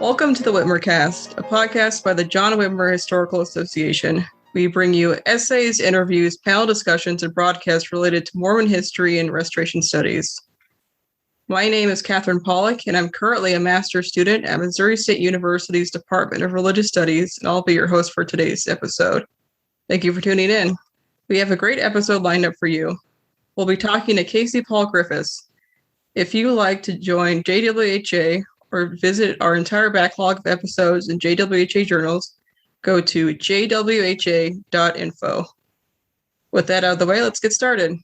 Welcome to the Whitmercast, a podcast by the John Whitmer Historical Association. We bring you essays, interviews, panel discussions, and broadcasts related to Mormon history and restoration studies. My name is Katherine Pollock, and I'm currently a master's student at Missouri State University's Department of Religious Studies, and I'll be your host for today's episode. Thank you for tuning in. We have a great episode lined up for you. We'll be talking to Casey Paul Griffiths. If you would like to join JWHA or visit our entire backlog of episodes in JWHA journals, go to jwha.info. With that out of the way, let's get started.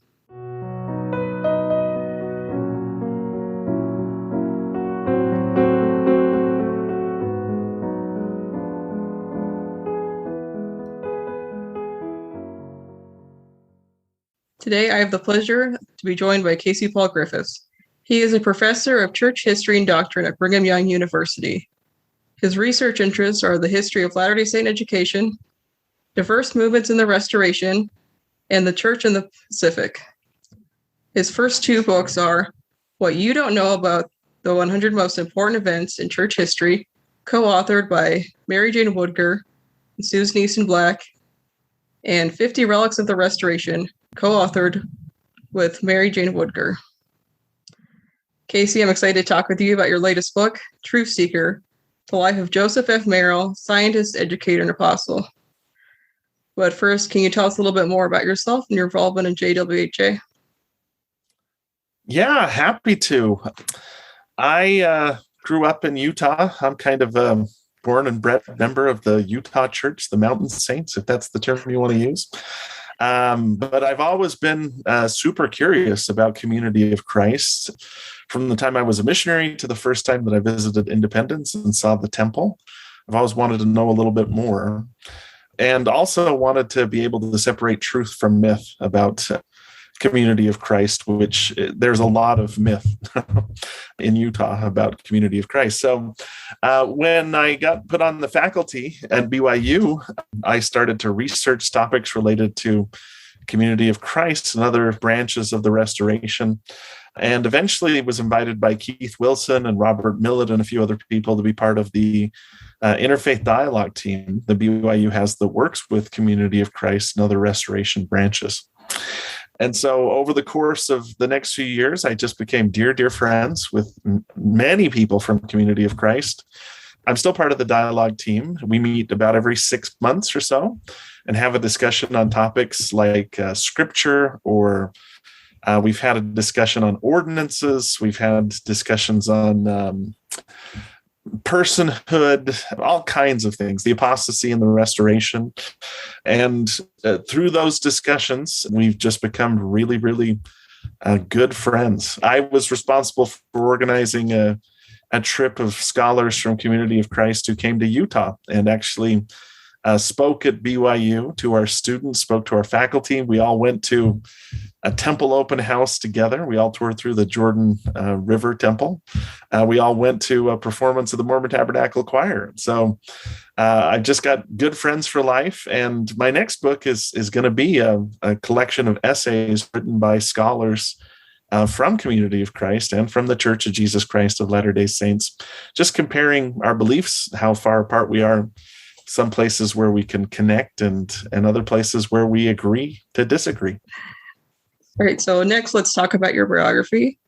Today, I have the pleasure to be joined by Casey Paul Griffiths. He is a professor of church history and doctrine at Brigham Young University. His research interests are the history of Latter-day Saint education, diverse movements in the Restoration, and the Church in the Pacific. His first two books are What You Don't Know About the 100 Most Important Events in Church History, co-authored by Mary Jane Woodger and Susan Easton Black, and 50 Relics of the Restoration, co-authored with Mary Jane Woodger. Casey, I'm excited to talk with you about your latest book, Truth Seeker, The Life of Joseph F. Merrill, Scientist, Educator, and Apostle. But first, can you tell us a little bit more about yourself and your involvement in JWHA? Yeah, happy to. I grew up in Utah. I'm kind of a born and bred member of the Utah Church, the Mountain Saints, if that's the term you want to use. But I've always been super curious about Community of Christ. From the time I was a missionary to the first time that I visited Independence and saw the temple, I've always wanted to know a little bit more, and also wanted to be able to separate truth from myth about Community of Christ, which there's a lot of myth in Utah about Community of Christ. So when I got put on the faculty at BYU, I started to research topics related to Community of Christ and other branches of the Restoration, and eventually was invited by Keith Wilson and Robert Millett and a few other people to be part of the Interfaith Dialogue team. The BYU has that works with Community of Christ and other restoration branches. And so over the course of the next few years, I just became dear, dear friends with many people from Community of Christ. I'm still part of the dialogue team. We meet about every 6 months or so and have a discussion on topics like scripture, or we've had a discussion on ordinances. We've had discussions on personhood, all kinds of things, the apostasy and the restoration. And through those discussions, we've just become really, really good friends. I was responsible for organizing a trip of scholars from Community of Christ who came to Utah and actually spoke at BYU to our students, spoke to our faculty. We all went to a temple open house together. We all toured through the Jordan River Temple. We all went to a performance of the Mormon Tabernacle Choir. So I've just got good friends for life. And my next book is going to be a collection of essays written by scholars from Community of Christ and from the Church of Jesus Christ of Latter-day Saints, just comparing our beliefs, how far apart we are. Some places where we can connect and other places where we agree to disagree. All right, so next let's talk about your biography.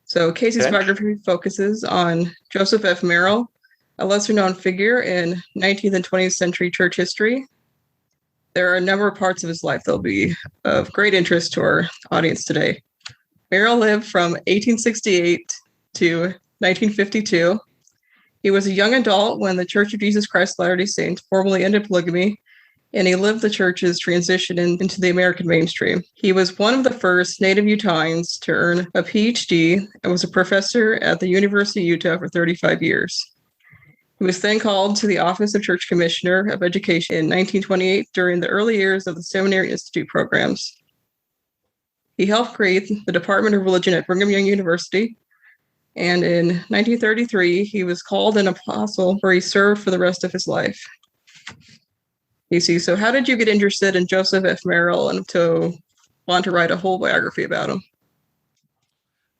So Casey's biography focuses on Joseph F. Merrill, a lesser-known figure in 19th and 20th century church history. There are a number of parts of his life that will be of great interest to our audience today. Merrill lived from 1868 to 1952. He was a young adult when the Church of Jesus Christ of Latter-day Saints formally ended polygamy, and he lived the church's transition into the American mainstream. He was one of the first Native Utahns to earn a PhD and was a professor at the University of Utah for 35 years. He was then called to the Office of Church Commissioner of Education in 1928 during the early years of the Seminary Institute programs. He helped create the Department of Religion at Brigham Young University, and in 1933, he was called an apostle, where he served for the rest of his life. So how did you get interested in Joseph F. Merrill and to want to write a whole biography about him?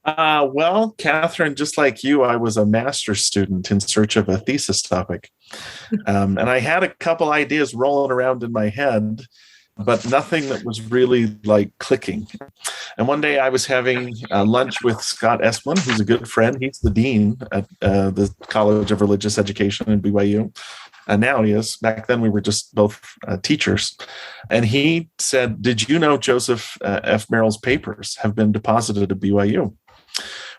Well, Katherine, just like you, I was a master's student in search of a thesis topic. And I had a couple ideas rolling around in my head, but nothing that was really like clicking. And one day I was having lunch with Scott Esplin, who's a good friend. He's the dean at the College of Religious Education in BYU. And now he is. Back then, we were just both teachers. And he said, "Did you know Joseph F. Merrill's papers have been deposited at BYU?"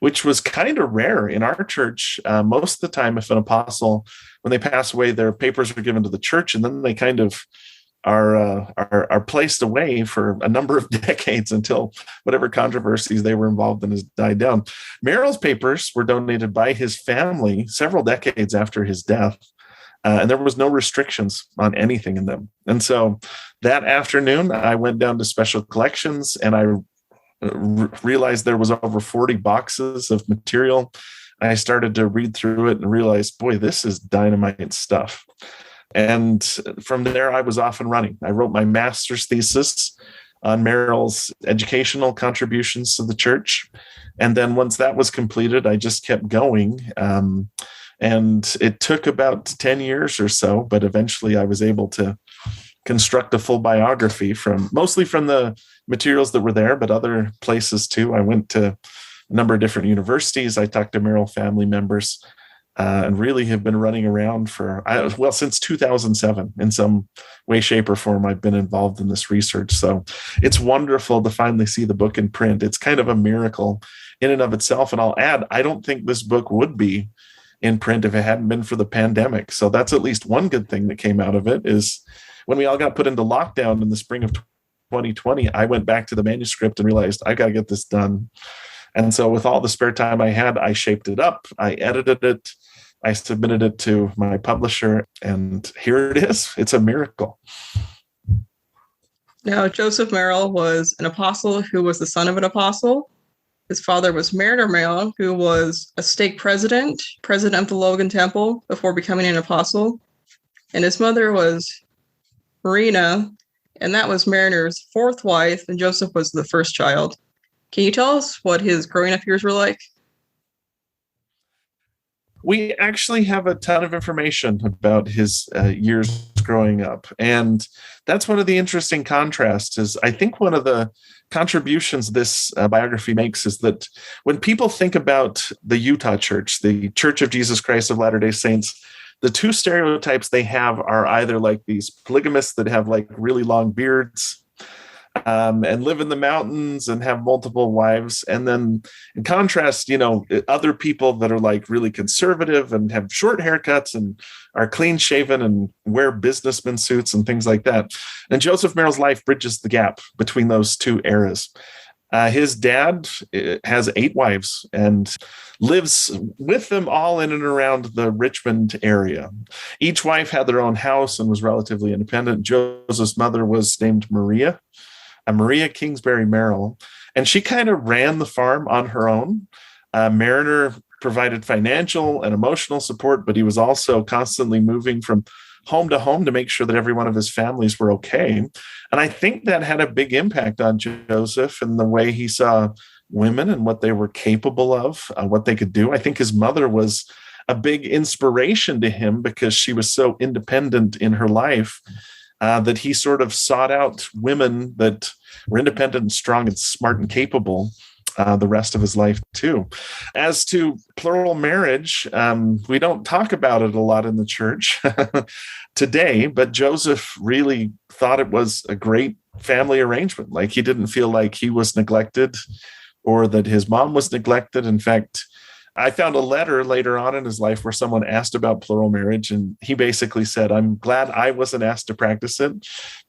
Which was kind of rare in our church. Most of the time, if an apostle, when they pass away, their papers are given to the church, and then they kind of are placed away for a number of decades until whatever controversies they were involved in has died down. Merrill's papers were donated by his family several decades after his death. And there was no restrictions on anything in them. And so that afternoon, I went down to Special Collections and I realized there was over 40 boxes of material. I started to read through it and realized, boy, this is dynamite stuff. And from there, I was off and running. I wrote my master's thesis on Merrill's educational contributions to the church. And then once that was completed, I just kept going. And it took about 10 years or so, but eventually I was able to construct a full biography mostly from the materials that were there, but other places too. I went to a number of different universities. I talked to Merrill family members and really have been running around since 2007 in some way, shape, or form. I've been involved in this research. So it's wonderful to finally see the book in print. It's kind of a miracle in and of itself. And I'll add, I don't think this book would be in print if it hadn't been for the pandemic. So that's at least one good thing that came out of it is when we all got put into lockdown in the spring of 2020, I went back to the manuscript and realized I got to get this done. And so with all the spare time I had, I shaped it up, I edited it, I submitted it to my publisher, and here it is. It's a miracle. Now, Joseph Merrill was an apostle who was the son of an apostle. His father was Merrill, who was a stake president of the Logan Temple before becoming an apostle. And his mother was Marina, and that was Mariner's fourth wife, and Joseph was the first child. Can you tell us what his growing up years were like? We actually have a ton of information about his years growing up. And that's one of the interesting contrasts is I think one of the contributions this biography makes is that when people think about the Utah Church, the Church of Jesus Christ of Latter-day Saints, the two stereotypes they have are either like these polygamists that have like really long beards and live in the mountains and have multiple wives. And then in contrast, other people that are like really conservative and have short haircuts and are clean shaven and wear businessman suits and things like that. And Joseph Merrill's life bridges the gap between those two eras. His dad has 8 wives and lives with them all in and around the Richmond area. Each wife had their own house and was relatively independent. Joseph's mother was named Maria Kingsbury Merrill, and she kind of ran the farm on her own. Mariner provided financial and emotional support, but he was also constantly moving from home to home to make sure that every one of his families were okay. And I think that had a big impact on Joseph and the way he saw women and what they were capable of, what they could do. I think his mother was a big inspiration to him because she was so independent in her life that he sort of sought out women that were independent and strong and smart and capable the rest of his life too. As to plural marriage, we don't talk about it a lot in the church today, but Joseph really thought it was a great family arrangement. Like he didn't feel like he was neglected or that his mom was neglected. In fact, I found a letter later on in his life where someone asked about plural marriage, and he basically said, "I'm glad I wasn't asked to practice it,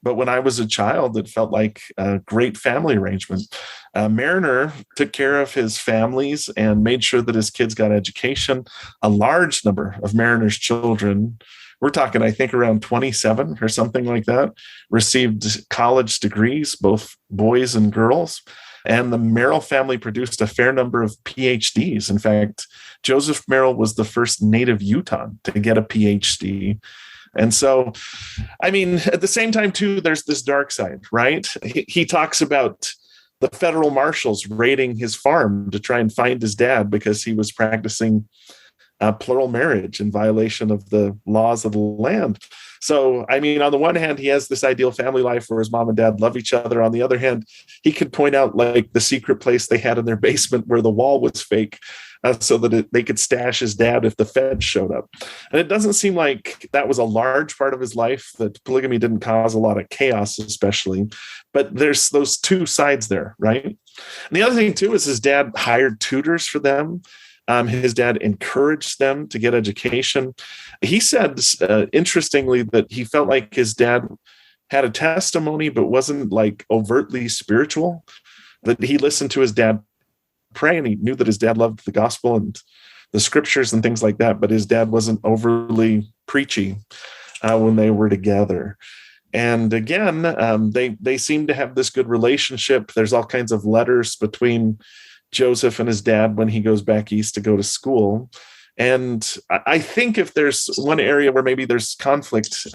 but when I was a child, it felt like a great family arrangement." Mariner took care of his families and made sure that his kids got education. A large number of Mariner's children, we're talking, I think, around 27 or something like that, received college degrees, both boys and girls. And the Merrill family produced a fair number of PhDs. In fact, Joseph Merrill was the first native Utahn to get a PhD. And so, I mean, at the same time, too, there's this dark side, right? He talks about the federal marshals raiding his farm to try and find his dad because he was practicing plural marriage in violation of the laws of the land. So, I mean, on the one hand, he has this ideal family life where his mom and dad love each other. On the other hand, he could point out like the secret place they had in their basement where the wall was fake, so that they could stash his dad if the feds showed up. And it doesn't seem like that was a large part of his life, that polygamy didn't cause a lot of chaos, especially. But there's those two sides there, right? And the other thing, too, is his dad hired tutors for them. His dad encouraged them to get education. He said, interestingly, that he felt like his dad had a testimony, but wasn't like overtly spiritual, that he listened to his dad pray and he knew that his dad loved the gospel and the scriptures and things like that, but his dad wasn't overly preachy when they were together. And again, they seem to have this good relationship. There's all kinds of letters between Joseph and his dad when he goes back east to go to school. And I think if there's one area where maybe there's conflict,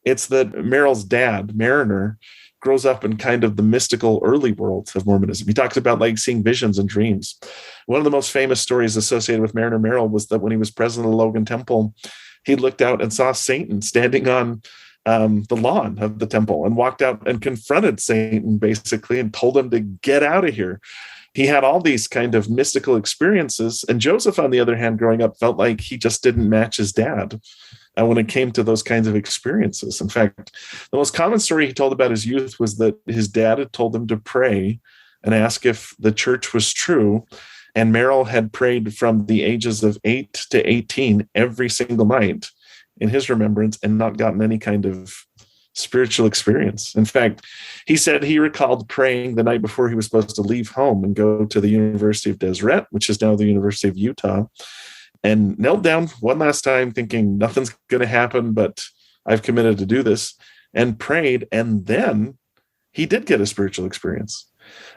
it's that Merrill's dad, Mariner, grows up in kind of the mystical early world of Mormonism. He talks about like seeing visions and dreams. One of the most famous stories associated with Mariner Merrill was that when he was president of Logan Temple, he looked out and saw Satan standing on the lawn of the temple and walked out and confronted Satan basically and told him to get out of here. He had all these kind of mystical experiences. And Joseph, on the other hand, growing up, felt like he just didn't match his dad when it came to those kinds of experiences. In fact, the most common story he told about his youth was that his dad had told him to pray and ask if the church was true. And Merrill had prayed from the ages of 8 to 18 every single night in his remembrance and not gotten any kind of spiritual experience. In fact, he said he recalled praying the night before he was supposed to leave home and go to the University of Deseret, which is now the University of Utah, and knelt down one last time thinking nothing's going to happen, but I've committed to do this, and prayed. And then he did get a spiritual experience.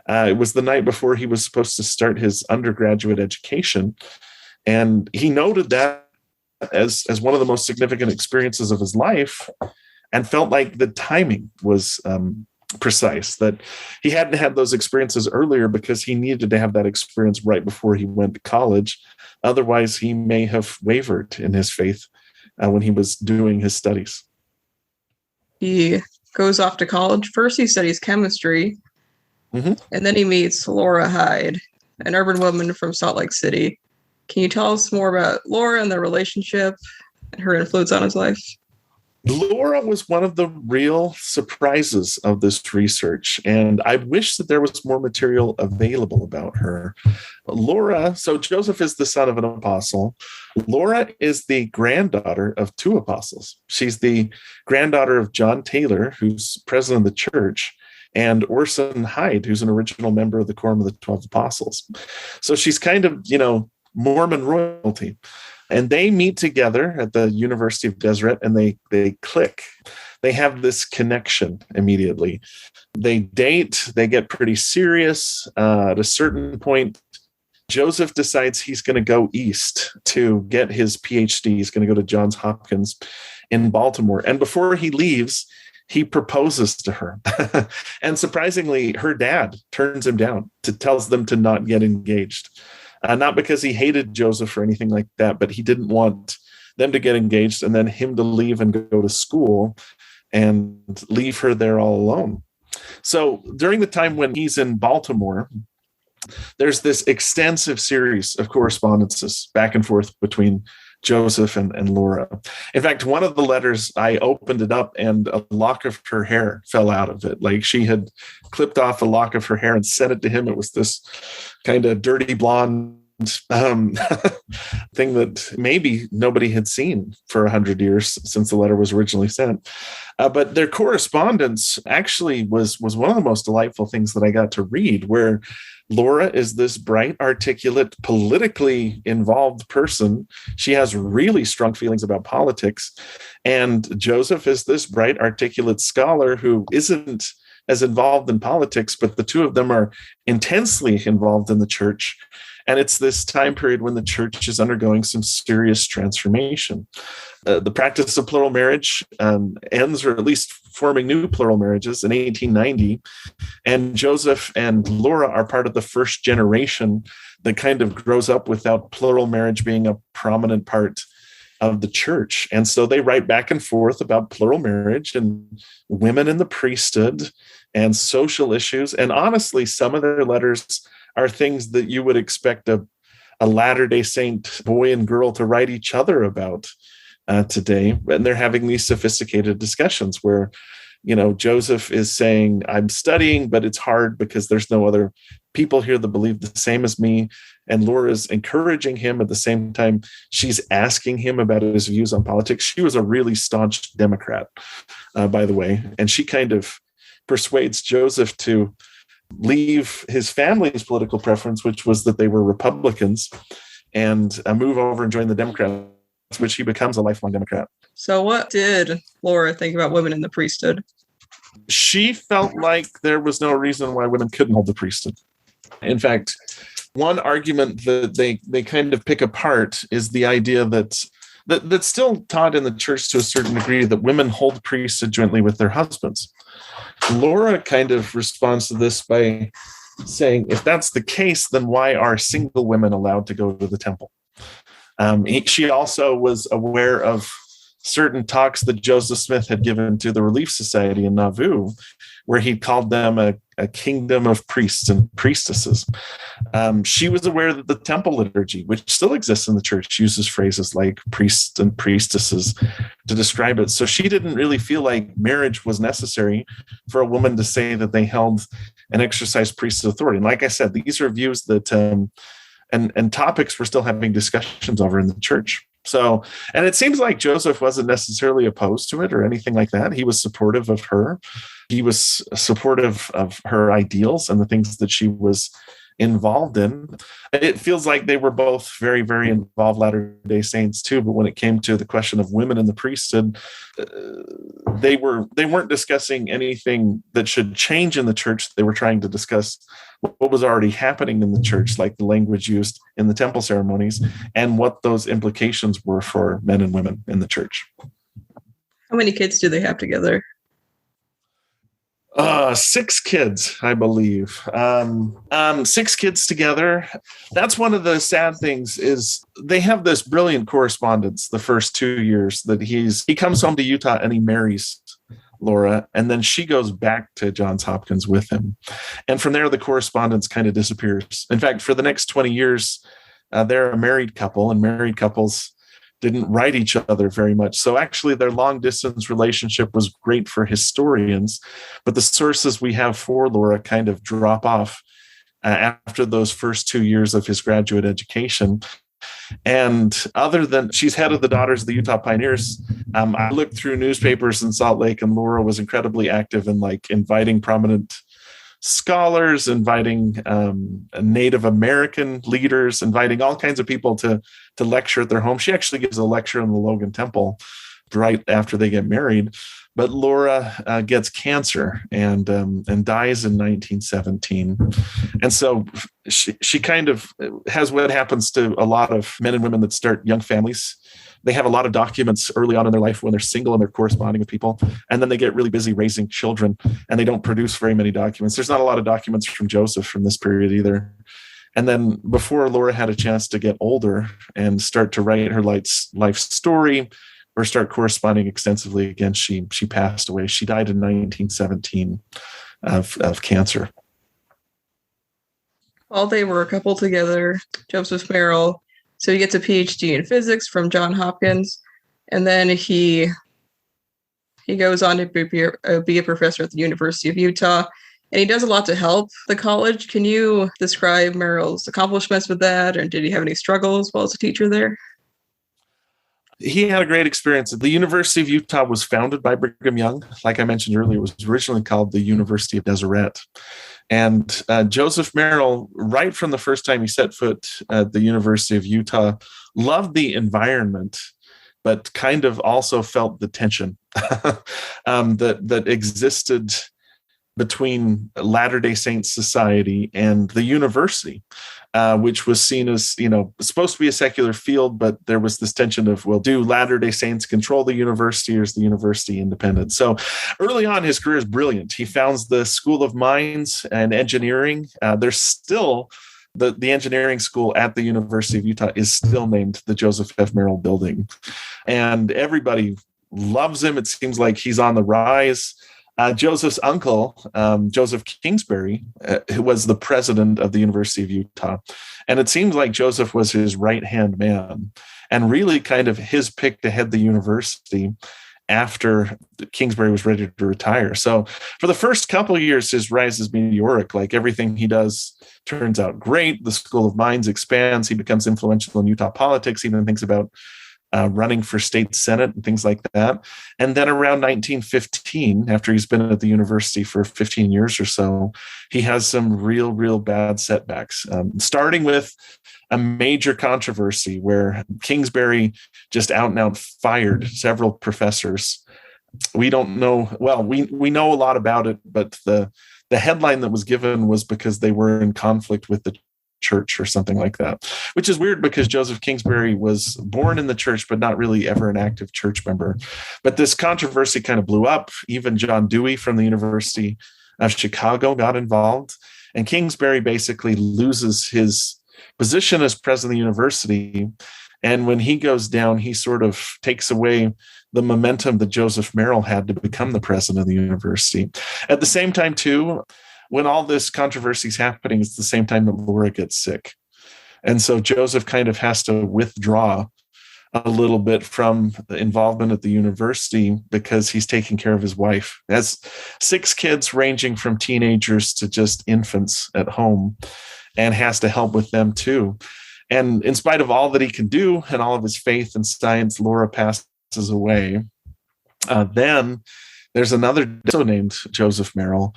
It was the night before he was supposed to start his undergraduate education. And he noted that as one of the most significant experiences of his life, and felt like the timing was precise, that he hadn't had those experiences earlier because he needed to have that experience right before he went to college. Otherwise, he may have wavered in his faith when he was doing his studies. He goes off to college. First, he studies chemistry, and then he meets Laura Hyde, an urban woman from Salt Lake City. Can you tell us more about Laura and their relationship and her influence on his life? Laura was one of the real surprises of this research, and I wish that there was more material available about her. Laura, so Joseph is the son of an apostle. Laura is the granddaughter of 2 apostles. She's the granddaughter of John Taylor, who's president of the church, and Orson Hyde, who's an original member of the Quorum of the 12 Apostles. So she's kind of, Mormon royalty. And they meet together at the University of Deseret, and they click. They have this connection immediately. They date. They get pretty serious. At a certain point, Joseph decides he's going to go east to get his PhD. He's going to go to Johns Hopkins in Baltimore. And before he leaves, he proposes to her. And surprisingly, her dad turns him down, tells them to not get engaged. Not because he hated Joseph or anything like that, but he didn't want them to get engaged and then him to leave and go to school and leave her there all alone. So during the time when he's in Baltimore, there's this extensive series of correspondences back and forth between Joseph and Laura. In fact, one of the letters, I opened it up and a lock of her hair fell out of it. Like she had clipped off a lock of her hair and sent it to him. It was this kind of dirty blonde thing that maybe nobody had seen for 100 years since the letter was originally sent. But their correspondence actually was one of the most delightful things that I got to read, where Laura is this bright, articulate, politically involved person. She has really strong feelings about politics. And Joseph is this bright, articulate scholar who isn't as involved in politics, but the two of them are intensely involved in the church. And it's this time period when the church is undergoing some serious transformation. The practice of plural marriage ends, or at least forming new plural marriages in 1890. And Joseph and Laura are part of the first generation that kind of grows up without plural marriage being a prominent part of the church. And so they write back and forth about plural marriage and women in the priesthood and social issues. And honestly, some of their letters are things that you would expect a Latter-day Saint boy and girl to write each other about today. And they're having these sophisticated discussions where, Joseph is saying, I'm studying, but it's hard because there's no other people here that believe the same as me. And Laura's encouraging him at the same time. She's asking him about his views on politics. She was a really staunch Democrat, by the way. And she kind of persuades Joseph to leave his family's political preference, which was that they were Republicans, and move over and join the Democrats, which he becomes a lifelong Democrat. So what did Laura think about women in the priesthood? She felt like there was no reason why women couldn't hold the priesthood. In fact, one argument that they kind of pick apart is the idea that's still taught in the church to a certain degree, that women hold priesthood jointly with their husbands. Laura kind of responds to this by saying, if that's the case, then why are single women allowed to go to the temple? She also was aware of certain talks that Joseph Smith had given to the Relief Society in Nauvoo, where he called them a kingdom of priests and priestesses. She was aware that the temple liturgy, which still exists in the church, uses phrases like priests and priestesses to describe it. So she didn't really feel like marriage was necessary for a woman to say that they held and exercised priesthood authority. And like I said, these are views that and topics we're still having discussions over in the church. So, and it seems like Joseph wasn't necessarily opposed to it or anything like that. He was supportive of her. He was supportive of her ideals and the things that she was involved in. It feels like they were both very, very involved Latter-day Saints too. But when it came to the question of women in the priesthood, they weren't discussing anything that should change in the church. They were trying to discuss what was already happening in the church, like the language used in the temple ceremonies, and what those implications were for men and women in the church. How many kids do they have together? 6 kids, I believe. 6 kids together. That's one of the sad things, is they have this brilliant correspondence the first 2 years that he comes home to Utah and he marries Laura, and then she goes back to Johns Hopkins with him. And from there, the correspondence kind of disappears. In fact, for the next 20 years, they're a married couple, and married couples didn't write each other very much. So actually their long distance relationship was great for historians, but the sources we have for Laura kind of drop off after those first 2 years of his graduate education. And other than she's head of the Daughters of the Utah Pioneers, I looked through newspapers in Salt Lake, and Laura was incredibly active in inviting prominent scholars, inviting Native American leaders, inviting all kinds of people to lecture at their home. She actually gives a lecture in the Logan Temple right after they get married. But Laura gets cancer and dies in 1917. And so she kind of has what happens to a lot of men and women that start young families. They have a lot of documents early on in their life when they're single and they're corresponding with people. And then they get really busy raising children and they don't produce very many documents. There's not a lot of documents from Joseph from this period either. And then before Laura had a chance to get older and start to write her life story or start corresponding extensively again, she passed away. She died in 1917 of cancer. While they were a couple together, Joseph Merrill, so he gets a PhD in physics from Johns Hopkins, and then he goes on to be a professor at the University of Utah, and he does a lot to help the college. Can you describe Merrill's accomplishments with that, or did he have any struggles while as a teacher there? He had a great experience. The University of Utah was founded by Brigham Young. Like I mentioned earlier, it was originally called the University of Deseret. And Joseph Merrill, right from the first time he set foot at the University of Utah, loved the environment, but kind of also felt the tension that existed between Latter-day Saints Society and the university, which was seen as, supposed to be a secular field, but there was this tension of, well, do Latter-day Saints control the university, or is the university independent? So early on, his career is brilliant. He founds the School of Mines and Engineering. There's still the engineering school at the University of Utah is still named the Joseph F. Merrill Building. And everybody loves him. It seems like he's on the rise. Joseph's uncle, Joseph Kingsbury, who was the president of the University of Utah. And it seems like Joseph was his right-hand man and really kind of his pick to head the university after Kingsbury was ready to retire. So for the first couple of years, his rise is meteoric. Like, everything he does turns out great. The School of Mines expands. He becomes influential in Utah politics, even thinks about running for state senate and things like that. And then around 1915, after he's been at the university for 15 years or so, he has some real bad setbacks, starting with a major controversy where Kingsbury just out and out fired several professors. We don't know, well, we know a lot about it, but the headline that was given was because they were in conflict with the church or something like that, which is weird because Joseph Kingsbury was born in the church, but not really ever an active church member. But this controversy kind of blew up. Even John Dewey from the University of Chicago got involved, and Kingsbury basically loses his position as president of the university. And when he goes down, he sort of takes away the momentum that Joseph Merrill had to become the president of the university. At the same time, too, when all this controversy is happening, it's the same time that Laura gets sick. And so Joseph kind of has to withdraw a little bit from the involvement at the university because he's taking care of his wife. He has 6 kids ranging from teenagers to just infants at home, and has to help with them too. And in spite of all that he can do and all of his faith in science, Laura passes away. Then there's another also named Joseph Merrill,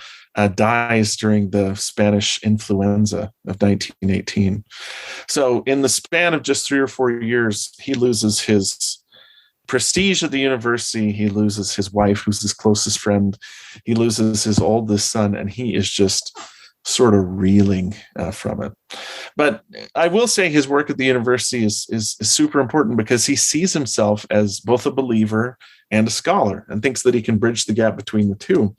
dies during the Spanish influenza of 1918. So in the span of just 3 or 4 years, he loses his prestige at the university. He loses his wife, who's his closest friend. He loses his oldest son, and he is just sort of reeling from it. But I will say his work at the university is super important because he sees himself as both a believer and a scholar, and thinks that he can bridge the gap between the two.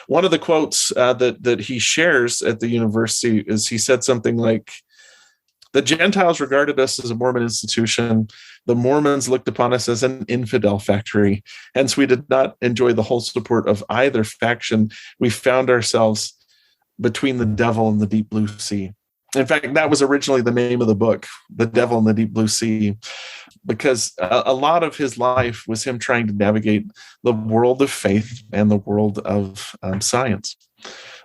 One of the quotes that he shares at the university is, he said something like, "The Gentiles regarded us as a Mormon institution. The Mormons looked upon us as an infidel factory. Hence, we did not enjoy the whole support of either faction. We found ourselves between the devil and the deep blue sea." In fact, that was originally the name of the book, The Devil in the Deep Blue Sea, because a lot of his life was him trying to navigate the world of faith and the world of science.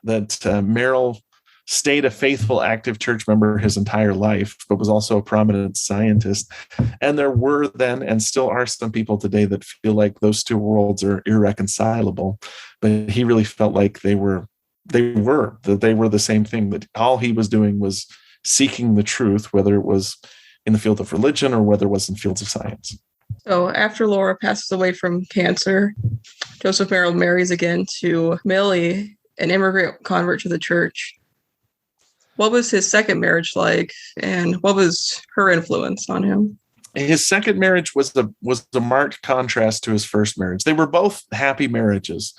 That Merrill stayed a faithful, active church member his entire life, but was also a prominent scientist. And there were then, and still are, some people today that feel like those two worlds are irreconcilable. But he really felt like they were the same thing, that all he was doing was seeking the truth, whether it was in the field of religion or whether it was in fields of science. So after Laura passes away from cancer, Joseph Merrill marries again to Millie, an immigrant convert to the church. What was his second marriage like, and what was her influence on him? His second marriage was a marked contrast to his first marriage. They were both happy marriages,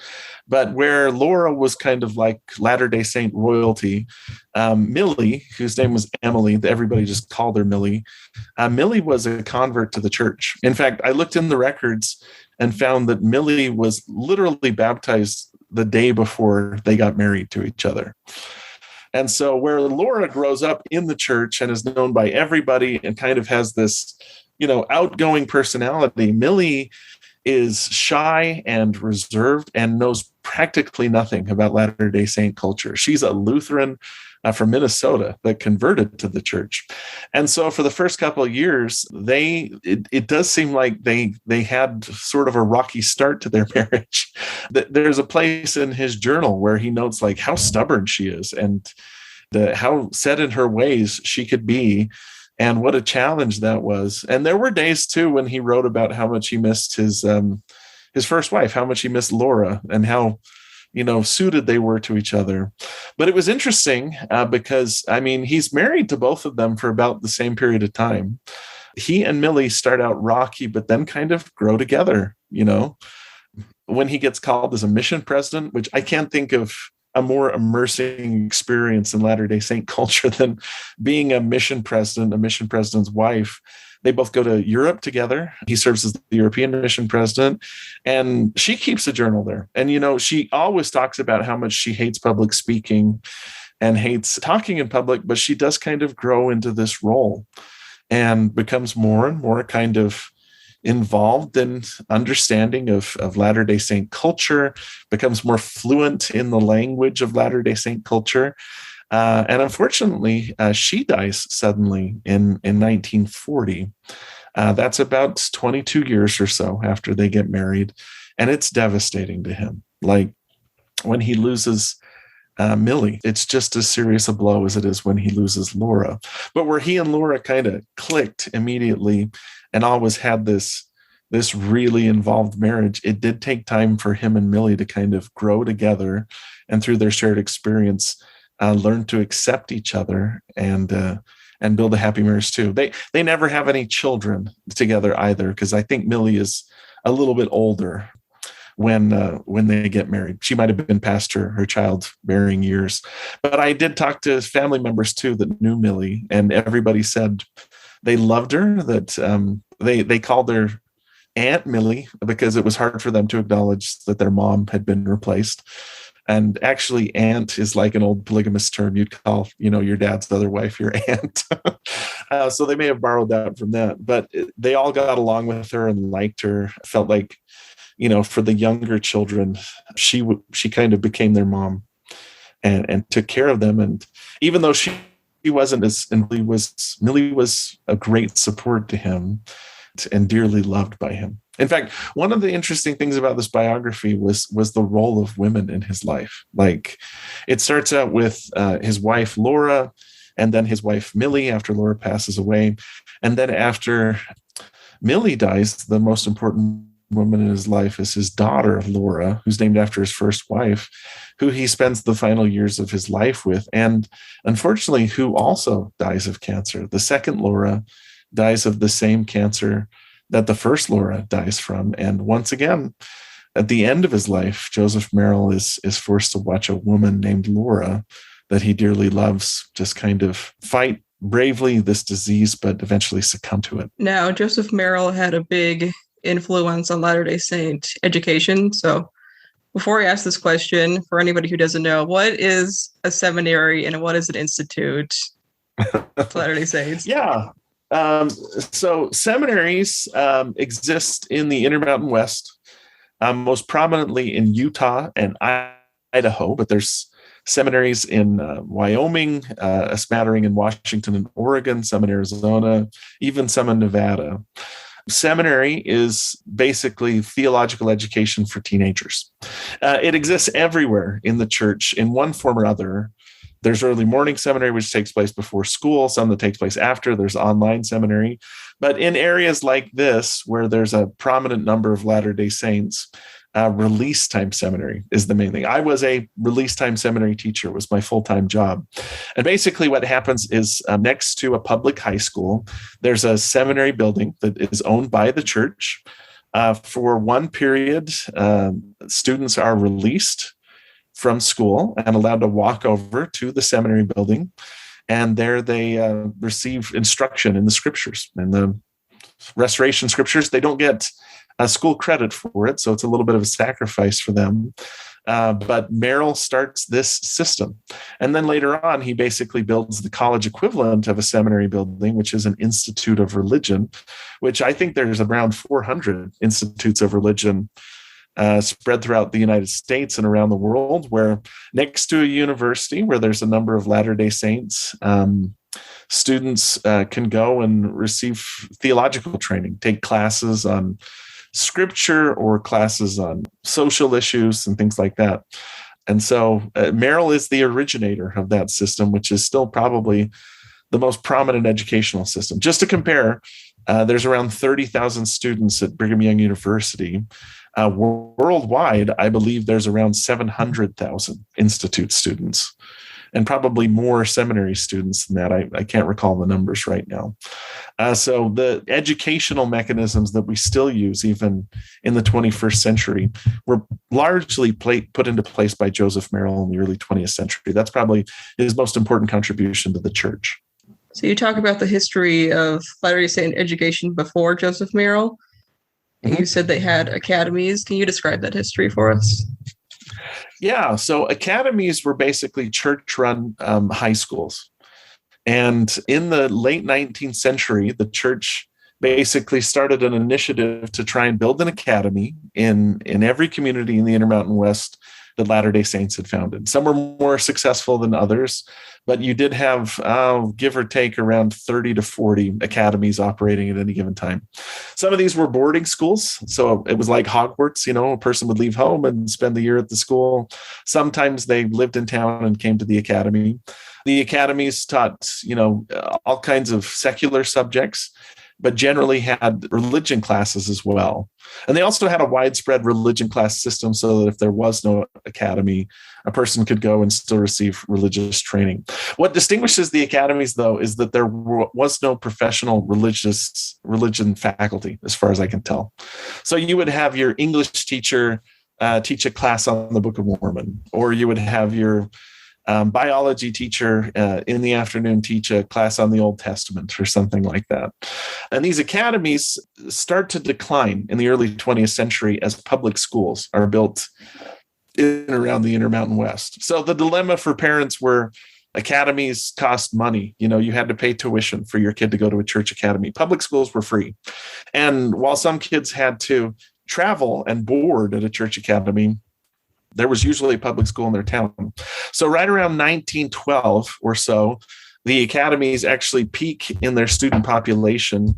but where Laura was kind of like Latter-day Saint royalty, Millie, whose name was Emily, everybody just called her Millie, Millie was a convert to the church. In fact, I looked in the records and found that Millie was literally baptized the day before they got married to each other. And so where Laura grows up in the church and is known by everybody and kind of has this, outgoing personality, Millie is shy and reserved and knows practically nothing about Latter-day Saint culture. She's a Lutheran from Minnesota that converted to the church. And so for the first couple of years, it does seem like they had sort of a rocky start to their marriage. There's a place in his journal where he notes like how stubborn she is and how set in her ways she could be, and what a challenge that was. And there were days too when he wrote about how much he missed his first wife, how much he missed Laura, and how suited they were to each other. But it was interesting because, he's married to both of them for about the same period of time. He and Millie start out rocky, but then kind of grow together, when he gets called as a mission president, which I can't think of a more immersing experience in Latter-day Saint culture than being a mission president's wife. They both go to Europe together. He serves as the European mission president, and she keeps a journal there. And, she always talks about how much she hates public speaking and hates talking in public, but she does kind of grow into this role and becomes more and more kind of involved in understanding of Latter-day Saint culture, becomes more fluent in the language of Latter-day Saint culture. And unfortunately, she dies suddenly in 1940. That's about 22 years or so after they get married. And it's devastating to him. Like when he loses Millie, it's just as serious a blow as it is when he loses Laura. But where he and Laura kind of clicked immediately and always had this really involved marriage, it did take time for him and Millie to kind of grow together, and through their shared experience, learn to accept each other and build a happy marriage too. They never have any children together either, because I think Millie is a little bit older when they get married. She might have been past her childbearing years. But I did talk to family members too that knew Millie, and everybody said they loved her, that they called their Aunt Millie because it was hard for them to acknowledge that their mom had been replaced. And actually, aunt is like an old polygamous term. You'd call, your dad's other wife your aunt. So they may have borrowed that from that. But they all got along with her and liked her. Felt like, for the younger children, she kind of became their mom and took care of them. And even though she wasn't Millie was a great support to him and dearly loved by him. In fact, one of the interesting things about this biography was the role of women in his life. Like, it starts out with his wife, Laura, and then his wife, Millie, after Laura passes away. And then after Millie dies, the most important woman in his life is his daughter, Laura, who's named after his first wife, who he spends the final years of his life with. And unfortunately, who also dies of cancer. The second Laura dies of the same cancer that the first Laura dies from. And once again, at the end of his life, Joseph Merrill is forced to watch a woman named Laura that he dearly loves just kind of fight bravely this disease, but eventually succumb to it. Now, Joseph Merrill had a big influence on Latter-day Saint education. So before I ask this question, for anybody who doesn't know, what is a seminary and what is an institute for Latter-day Saints? Yeah. So seminaries exist in the Intermountain West, most prominently in Utah and Idaho, but there's seminaries in Wyoming, a smattering in Washington and Oregon, some in Arizona, even some in Nevada. Seminary is basically theological education for teenagers. It exists everywhere in the church in one form or other. There's early morning seminary, which takes place before school, some that takes place after. There's online seminary. But in areas like this, where there's a prominent number of Latter-day Saints, release time seminary is the main thing. I was a release time seminary teacher. It was my full-time job. And basically what happens is next to a public high school, there's a seminary building that is owned by the church. For one period, students are released from school and allowed to walk over to the seminary building. And there they receive instruction in the scriptures and the Restoration scriptures. They don't get school credit for it, so it's a little bit of a sacrifice for them. But Merrill starts this system. And then later on, he basically builds the college equivalent of a seminary building, which is an institute of religion, which I think there's around 400 institutes of religion spread throughout the United States and around the world, where next to a university where there's a number of Latter-day Saints, students can go and receive theological training, take classes on scripture or classes on social issues and things like that. And so Merrill is the originator of that system, which is still probably the most prominent educational system. Just to compare, there's around 30,000 students at Brigham Young University. Worldwide, I believe there's around 700,000 institute students, and probably more seminary students than that. I can't recall the numbers right now. So the educational mechanisms that we still use, even in the 21st century, were largely put into place by Joseph Merrill in the early 20th century. That's probably his most important contribution to the church. So you talk about the history of Latter-day Saint education before Joseph Merrill. And you said they had academies. Can you describe that history for us? Yeah, so academies were basically church-run high schools. And in the late 19th century, the church basically started an initiative to try and build an academy in every community in the Intermountain West that Latter-day Saints had founded. Some were more successful than others, but you did have, give or take, around 30 to 40 academies operating at any given time. Some of these were boarding schools, so it was like Hogwarts, a person would leave home and spend the year at the school. Sometimes they lived in town and came to the academy. The academies taught, all kinds of secular subjects, but generally had religion classes as well. And they also had a widespread religion class system so that if there was no academy, a person could go and still receive religious training. What distinguishes the academies, though, is that there was no professional religion faculty, as far as I can tell. So you would have your English teacher teach a class on the Book of Mormon, or you would have your biology teacher in the afternoon teach a class on the Old Testament or something like that. And these academies start to decline in the early 20th century as public schools are built in and around the Intermountain West. So the dilemma for parents were academies cost money. You had to pay tuition for your kid to go to a church academy. Public schools were free. And while some kids had to travel and board at a church academy, there was usually a public school in their town. So right around 1912 or so, the academies actually peak in their student population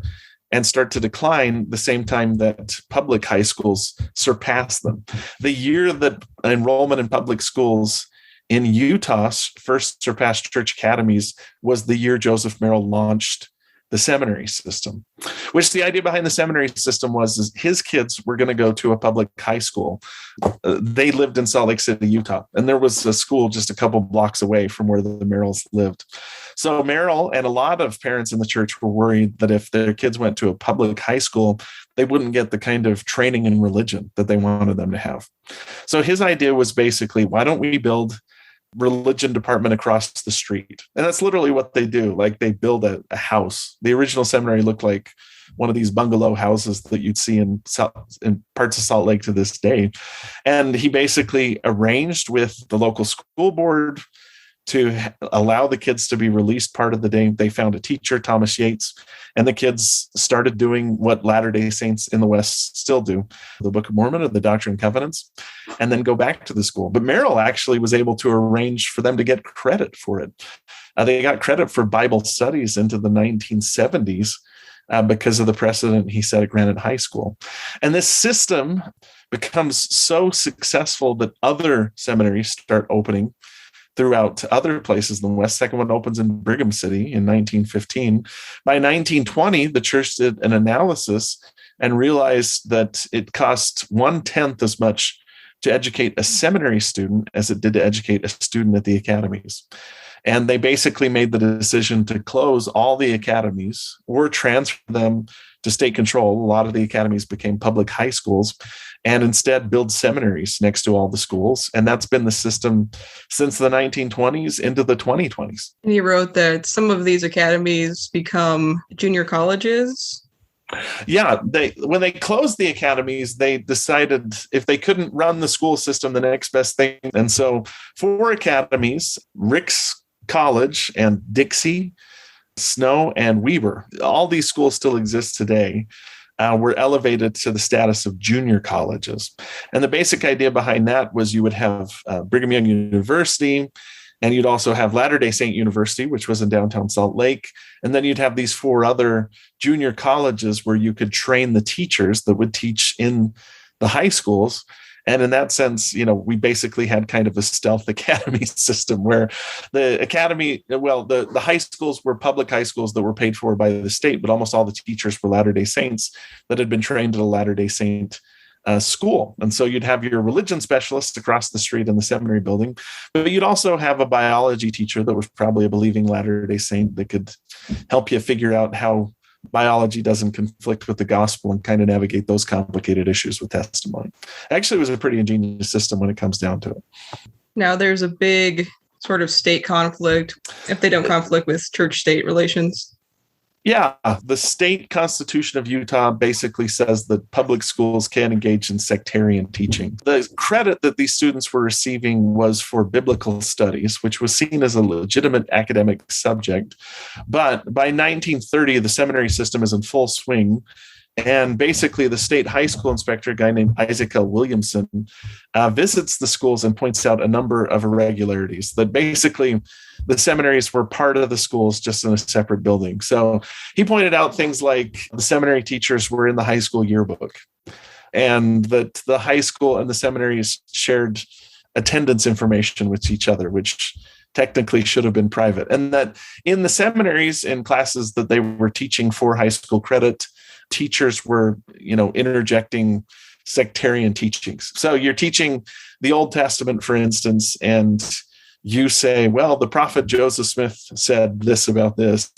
and start to decline the same time that public high schools surpass them. The year that enrollment in public schools in Utah first surpassed church academies was the year Joseph Merrill launched the seminary system, which the idea behind the seminary system was his kids were going to go to a public high school. They lived in Salt Lake City, Utah, and there was a school just a couple blocks away from where the Merrills lived. So Merrill and a lot of parents in the church were worried that if their kids went to a public high school, they wouldn't get the kind of training in religion that they wanted them to have. So his idea was basically, why don't we build religion department across the street? And that's literally what they do. Like, they build a house. The original seminary looked like one of these bungalow houses that you'd see in parts of Salt Lake to this day. And he basically arranged with the local school board to allow the kids to be released part of the day. They found a teacher, Thomas Yates, and the kids started doing what Latter-day Saints in the West still do, the Book of Mormon or the Doctrine and Covenants, and then go back to the school. But Merrill actually was able to arrange for them to get credit for it. They got credit for Bible studies into the 1970s because of the precedent he set at Granite High School. And this system becomes so successful that other seminaries start opening throughout other places in the West. Second one opens in Brigham City in 1915. By 1920, the church did an analysis and realized that it cost 1/10 as much to educate a seminary student as it did to educate a student at the academies. And they basically made the decision to close all the academies or transfer them to state control. A lot of the academies became public high schools, and instead build seminaries next to all the schools. And that's been the system since the 1920s into the 2020s. And you wrote that some of these academies become junior colleges. Yeah, when they closed the academies, they decided if they couldn't run the school system, the next best thing. And so 4 academies, Rick's College and Dixie, Snow, and Weber, all these schools still exist today, were elevated to the status of junior colleges. And the basic idea behind that was you would have Brigham Young University, and you'd also have Latter-day Saint University, which was in downtown Salt Lake. And then you'd have these 4 other junior colleges where you could train the teachers that would teach in the high schools. And in that sense, we basically had kind of a stealth academy system where the academy, the high schools were public high schools that were paid for by the state, but almost all the teachers were Latter-day Saints that had been trained at a Latter-day Saint school. And so you'd have your religion specialist across the street in the seminary building, but you'd also have a biology teacher that was probably a believing Latter-day Saint that could help you figure out how biology doesn't conflict with the gospel and kind of navigate those complicated issues with testimony. Actually, it was a pretty ingenious system when it comes down to it. Now there's a big sort of state conflict if they don't conflict with church-state relations. Yeah, the state constitution of Utah basically says that public schools can engage in sectarian teaching. The credit that these students were receiving was for biblical studies, which was seen as a legitimate academic subject. But by 1930, the seminary system is in full swing. And basically, the state high school inspector, a guy named Isaac L. Williamson, visits the schools and points out a number of irregularities that basically the seminaries were part of the schools just in a separate building. So he pointed out things like the seminary teachers were in the high school yearbook, and that the high school and the seminaries shared attendance information with each other, which technically should have been private. And that in the seminaries, in classes that they were teaching for high school credit, teachers were, interjecting sectarian teachings. So you're teaching the Old Testament, for instance, and you say, well, the prophet Joseph Smith said this about this.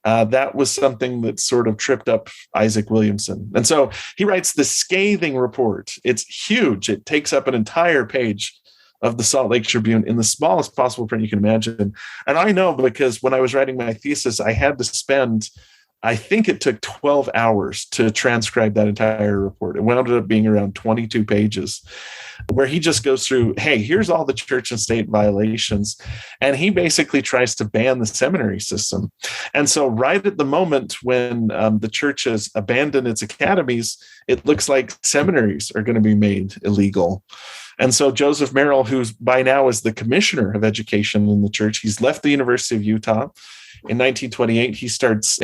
That was something that sort of tripped up Isaac Williamson. And so he writes this scathing report. It's huge. It takes up an entire page of the Salt Lake Tribune in the smallest possible print you can imagine. And I know because when I was writing my thesis, I had to spend, I think it took 12 hours to transcribe that entire report. It wound up being around 22 pages, where he just goes through, hey, here's all the church and state violations. And he basically tries to ban the seminary system. And so right at the moment when the church has abandoned its academies, it looks like seminaries are going to be made illegal. And so Joseph Merrill, who's by now is the commissioner of education in the church, he's left the University of Utah. In 1928, he starts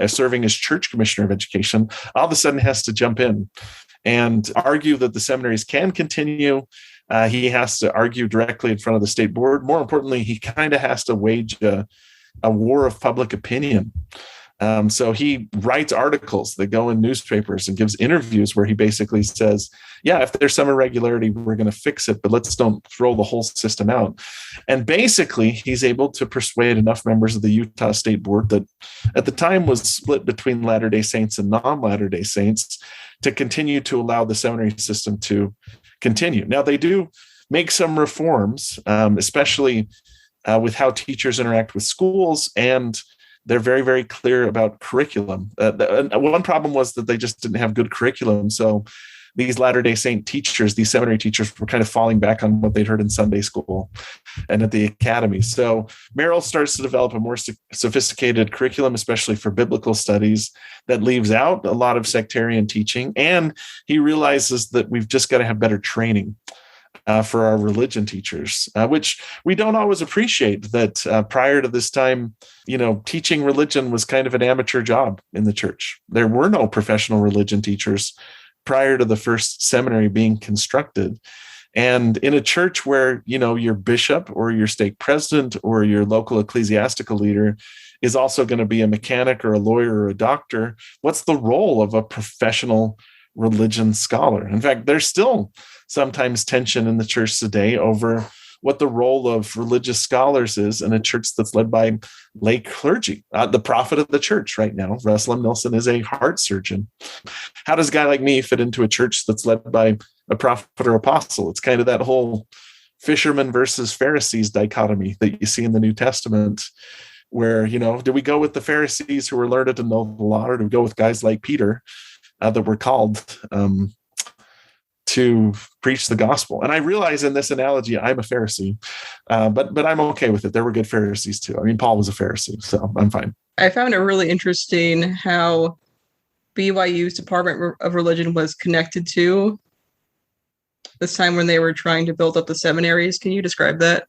serving as church commissioner of education. All of a sudden has to jump in and argue that the seminaries can continue. He has to argue directly in front of the state board. More importantly, he kind of has to wage a war of public opinion. So he writes articles that go in newspapers and gives interviews where he basically says, yeah, if there's some irregularity, we're going to fix it, but let's don't throw the whole system out. And basically, he's able to persuade enough members of the Utah State Board that at the time was split between Latter-day Saints and non-Latter-day Saints to continue to allow the seminary system to continue. Now, they do make some reforms, especially with how teachers interact with schools, and they're very, very clear about curriculum. One problem was that they just didn't have good curriculum. So these Latter-day Saint teachers, these seminary teachers, were kind of falling back on what they'd heard in Sunday school and at the academy. So Merrill starts to develop a more sophisticated curriculum, especially for biblical studies, that leaves out a lot of sectarian teaching. And he realizes that we've just got to have better training for our religion teachers, which we don't always appreciate, that prior to this time, teaching religion was kind of an amateur job in the church. There were no professional religion teachers prior to the first seminary being constructed. And in a church where, your bishop or your stake president or your local ecclesiastical leader is also going to be a mechanic or a lawyer or a doctor, what's the role of a professional religion scholar? In fact, there's still sometimes tension in the church today over what the role of religious scholars is in a church that's led by lay clergy. The prophet of the church right now, Russell M. Nilsson, is a heart surgeon. How does a guy like me fit into a church that's led by a prophet or apostle? It's kind of that whole fishermen versus Pharisees dichotomy that you see in the New Testament, where, do we go with the Pharisees who were learned and know the law, or do we go with guys like Peter that were called to preach the gospel? And I realize in this analogy, I'm a Pharisee, but I'm okay with it. There were good Pharisees too. I mean, Paul was a Pharisee, so I'm fine. I found it really interesting how BYU's Department of Religion was connected to this time when they were trying to build up the seminaries. Can you describe that?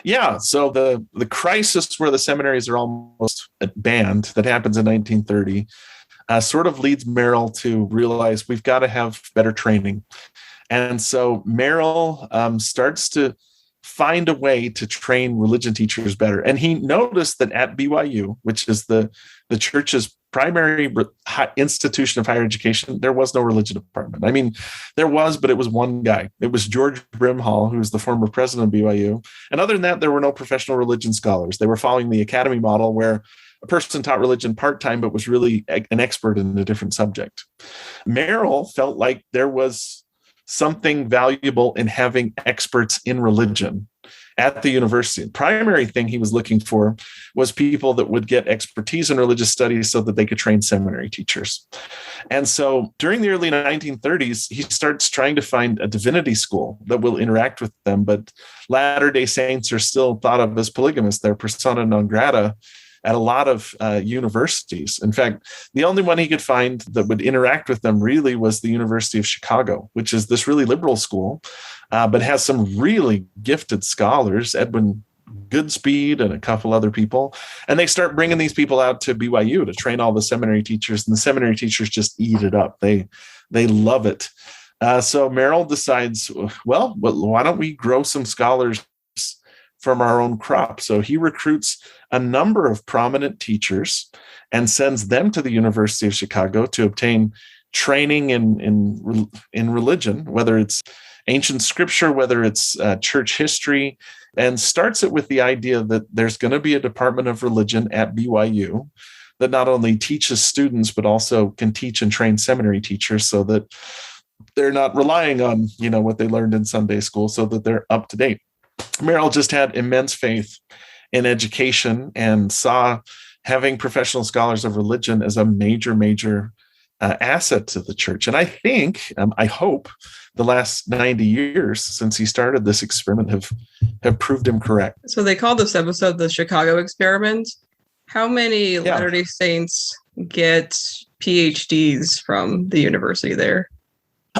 Yeah, so the crisis where the seminaries are almost banned, that happens in 1930, sort of leads Merrill to realize we've got to have better training. And so Merrill starts to find a way to train religion teachers better. And he noticed that at BYU, which is the church's primary institution of higher education, there was no religion department. I mean, there was, but it was one guy. It was George Brimhall, who was the former president of BYU. And other than that, there were no professional religion scholars. They were following the academy model where a person taught religion part-time, but was really an expert in a different subject. Merrill felt like there was something valuable in having experts in religion at the university. The primary thing he was looking for was people that would get expertise in religious studies so that they could train seminary teachers. And so during the early 1930s, he starts trying to find a divinity school that will interact with them, but Latter-day Saints are still thought of as polygamous. They're persona non grata at a lot of universities. In fact, the only one he could find that would interact with them really was the University of Chicago, which is this really liberal school, but has some really gifted scholars, Edwin Goodspeed and a couple other people. And they start bringing these people out to BYU to train all the seminary teachers, and the seminary teachers just eat it up. They love it. So Merrill decides, well, why don't we grow some scholars from our own crop? So he recruits a number of prominent teachers and sends them to the University of Chicago to obtain training in religion, whether it's ancient scripture, whether it's church history, and starts it with the idea that there's going to be a department of religion at BYU that not only teaches students, but also can teach and train seminary teachers so that they're not relying on, what they learned in Sunday school, so that they're up to date. Merrill just had immense faith in education and saw having professional scholars of religion as a major asset to the church. And I think, I hope, the last 90 years since he started this experiment have proved him correct. So they call this episode the Chicago Experiment. How many Latter-day Saints get PhDs from the university there?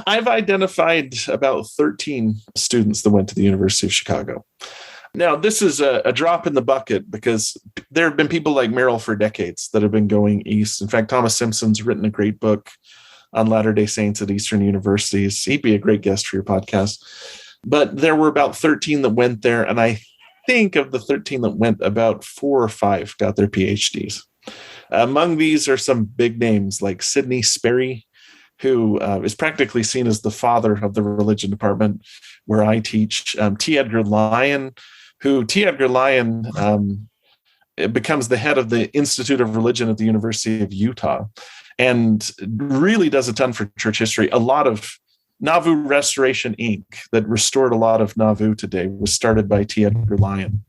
I've identified about 13 students that went to the University of Chicago. Now, this is a drop in the bucket because there have been people like Merrill for decades that have been going east. In fact, Thomas Simpson's written a great book on Latter-day Saints at Eastern universities. He'd be a great guest for your podcast. But there were about 13 that went there, and I think of the 13 that went, about 4 or 5 got their PhDs. Among these are some big names like Sidney Sperry, who is practically seen as the father of the religion department where I teach. T. Edgar Lyon, becomes the head of the Institute of Religion at the University of Utah and really does a ton for church history. A lot of Nauvoo Restoration Inc. that restored a lot of Nauvoo today was started by T. Edgar Lyon.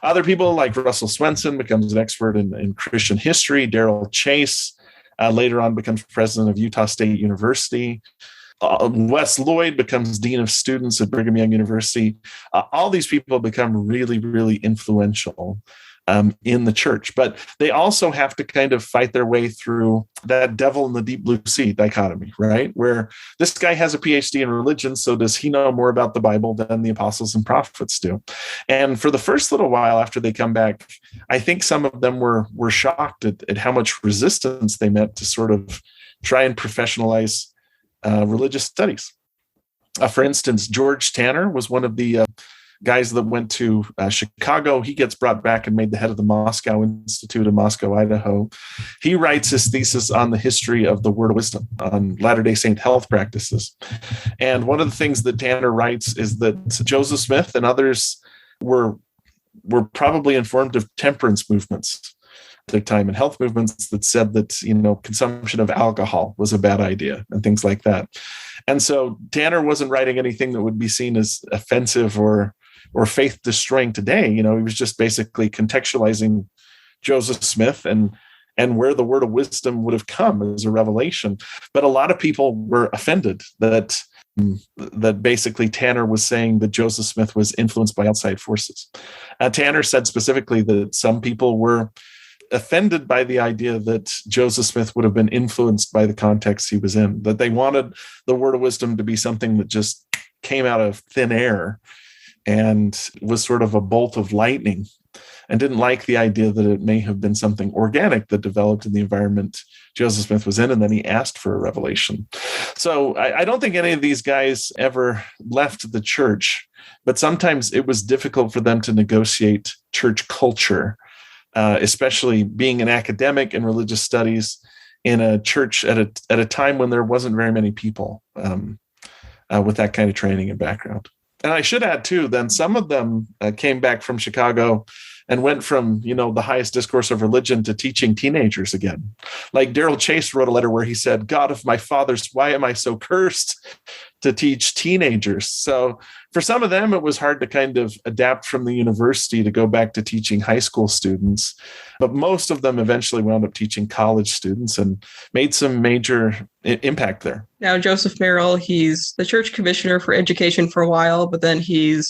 Other people like Russell Swenson becomes an expert in Christian history. Darrell Chase later on becomes president of Utah State University. Wes Lloyd becomes dean of students at Brigham Young University. All these people become really influential in the church, but they also have to kind of fight their way through that devil in the deep blue sea dichotomy, right? Where this guy has a PhD in religion, so does he know more about the Bible than the apostles and prophets do? And for the first little while after they come back, I think some of them were shocked at how much resistance they met to sort of try and professionalize religious studies. For instance, George Tanner was one of the guys that went to Chicago. He gets brought back and made the head of the Moscow Institute in Moscow, Idaho. He writes his thesis on the history of the word of wisdom, on Latter-day Saint health practices. And one of the things that Tanner writes is that Joseph Smith and others were probably informed of temperance movements at their time and health movements that said that, consumption of alcohol was a bad idea and things like that. And so Tanner wasn't writing anything that would be seen as offensive or faith destroying today. He was just basically contextualizing Joseph Smith and where the word of wisdom would have come as a revelation. But a lot of people were offended that basically Tanner was saying that Joseph Smith was influenced by outside forces. Tanner said specifically that some people were offended by the idea that Joseph Smith would have been influenced by the context he was in, that they wanted the word of wisdom to be something that just came out of thin air and was sort of a bolt of lightning. and didn't like the idea that it may have been something organic that developed in the environment Joseph Smith was in, and then he asked for a revelation. So I don't think any of these guys ever left the church, but sometimes it was difficult for them to negotiate church culture, especially being an academic in religious studies in a church at a time when there wasn't very many people with that kind of training and background. And I should add, too, then some of them came back from Chicago and went from, the highest discourse of religion to teaching teenagers again. Like Daryl Chase wrote a letter where he said, "God of my fathers, why am I so cursed?" to teach teenagers. So for some of them, it was hard to kind of adapt from the university to go back to teaching high school students. But most of them eventually wound up teaching college students and made some major impact there. Now, Joseph Merrill, he's the church commissioner for education for a while, but then he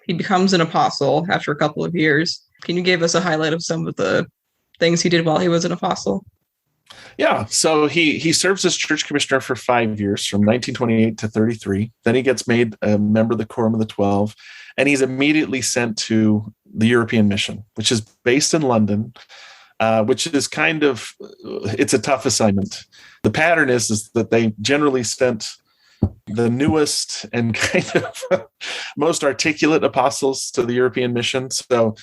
becomes an apostle after a couple of years. Can you give us a highlight of some of the things he did while he was an apostle? Yeah, so he serves as church commissioner for 5 years, from 1928 to 33. Then he gets made a member of the Quorum of the 12, and he's immediately sent to the European Mission, which is based in London, which is it's a tough assignment. The pattern is that they generally sent the newest and kind of most articulate apostles to the European Mission. So